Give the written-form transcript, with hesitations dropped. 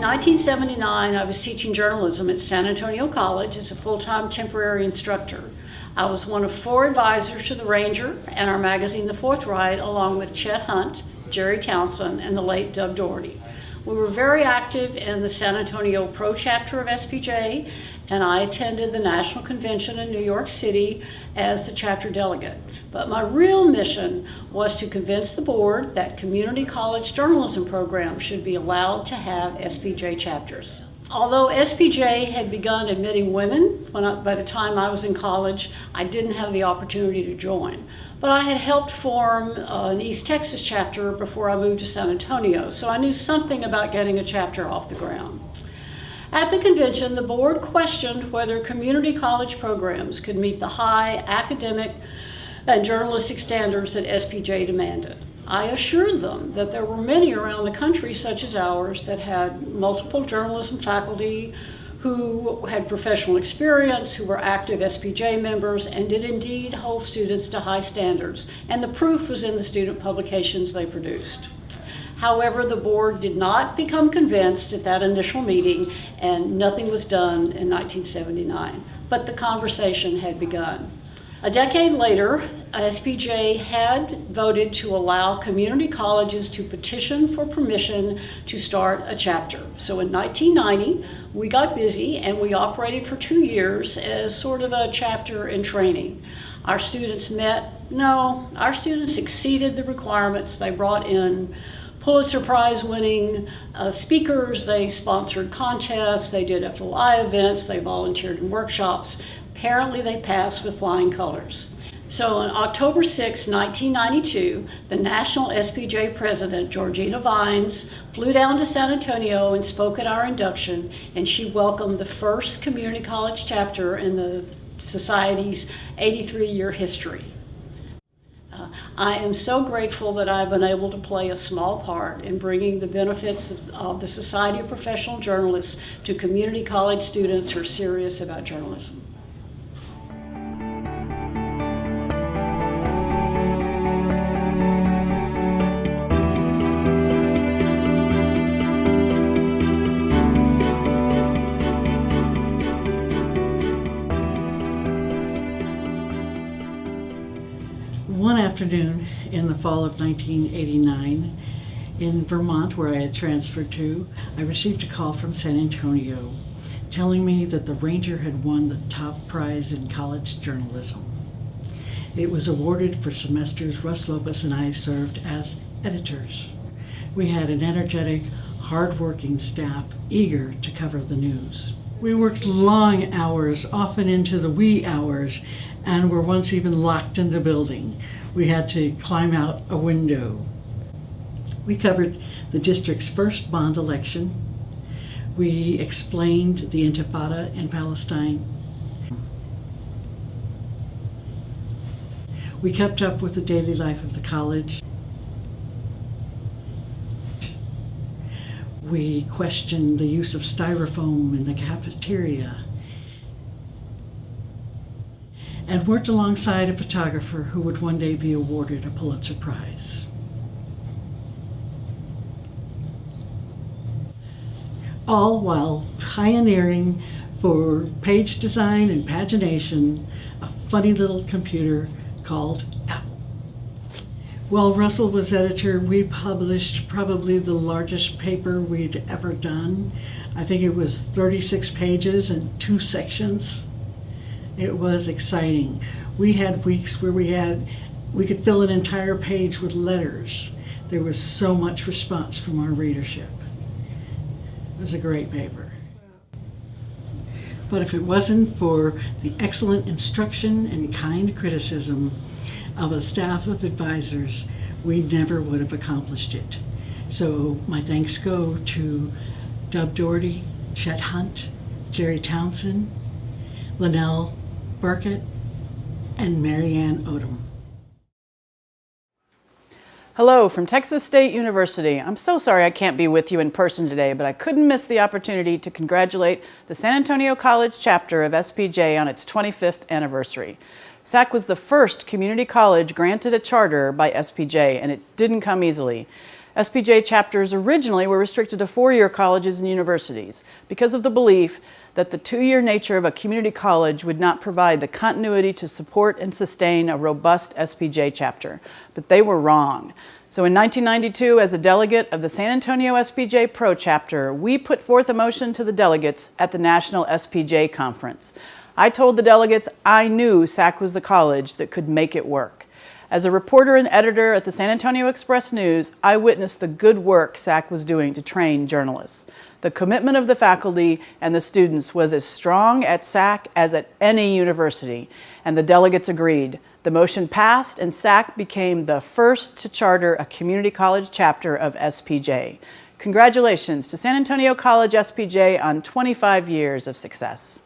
1979, I was teaching journalism at San Antonio College as a full-time temporary instructor. I was one of 4 advisors to the Ranger and our magazine, The Forthright, along with Chet Hunt, Jerry Townsend, and the late Dub Doherty. We were very active in the San Antonio Pro Chapter of SPJ, and I attended the National Convention in New York City as the chapter delegate. But my real mission was to convince the board that community college journalism programs should be allowed to have SPJ chapters. Although SPJ had begun admitting women by the time I was in college, I didn't have the opportunity to join. But I had helped form an East Texas chapter before I moved to San Antonio, so I knew something about getting a chapter off the ground. At the convention, the board questioned whether community college programs could meet the high academic and journalistic standards that SPJ demanded. I assured them that there were many around the country, such as ours, that had multiple journalism faculty who had professional experience, who were active SPJ members, and did indeed hold students to high standards. And the proof was in the student publications they produced. However, the board did not become convinced at that initial meeting, and nothing was done in 1979. But the conversation had begun. A decade later, SPJ had voted to allow community colleges to petition for permission to start a chapter. So in 1990, we got busy and we operated for 2 years as sort of a chapter in training. Our students exceeded the requirements. They brought in Pulitzer Prize winning speakers, they sponsored contests, they did FLI events, they volunteered in workshops. Apparently they passed with flying colors. So on October 6, 1992, the National SPJ President, Georgina Vines, flew down to San Antonio and spoke at our induction, and she welcomed the first community college chapter in the Society's 83-year history. I am so grateful that I've been able to play a small part in bringing the benefits of the Society of Professional Journalists to community college students who are serious about journalism. One afternoon in the fall of 1989, in Vermont, where I had transferred to, I received a call from San Antonio telling me that the Ranger had won the top prize in college journalism. It was awarded for semesters Russ Lopez and I served as editors. We had an energetic, hard-working staff eager to cover the news. We worked long hours, often into the wee hours, and were once even locked in the building. We had to climb out a window. We covered the district's first bond election. We explained the Intifada in Palestine. We kept up with the daily life of the college. We questioned the use of styrofoam in the cafeteria, and worked alongside a photographer who would one day be awarded a Pulitzer Prize. All while pioneering for page design and pagination a funny little computer called Apple. While Russell was editor, we published probably the largest paper we'd ever done. I think it was 36 pages and 2 sections. It was exciting. We had weeks where we could fill an entire page with letters. There was so much response from our readership. It was a great paper. But if it wasn't for the excellent instruction and kind criticism of a staff of advisors, we never would have accomplished it. So my thanks go to Dub Doherty, Chet Hunt, Jerry Townsend, Linnell Burkett, and Marianne Odom. Hello from Texas State University. I'm so sorry I can't be with you in person today, but I couldn't miss the opportunity to congratulate the San Antonio College chapter of SPJ on its 25th anniversary. SAC was the first community college granted a charter by SPJ, and it didn't come easily. SPJ chapters originally were restricted to four-year colleges and universities because of the belief that the two-year nature of a community college would not provide the continuity to support and sustain a robust SPJ chapter. But they were wrong. So in 1992, as a delegate of the San Antonio SPJ Pro Chapter, we put forth a motion to the delegates at the National SPJ Conference. I told the delegates I knew SAC was the college that could make it work. As a reporter and editor at the San Antonio Express-News, I witnessed the good work SAC was doing to train journalists. The commitment of the faculty and the students was as strong at SAC as at any university, and the delegates agreed. The motion passed, and SAC became the first to charter a community college chapter of SPJ. Congratulations to San Antonio College SPJ on 25 years of success.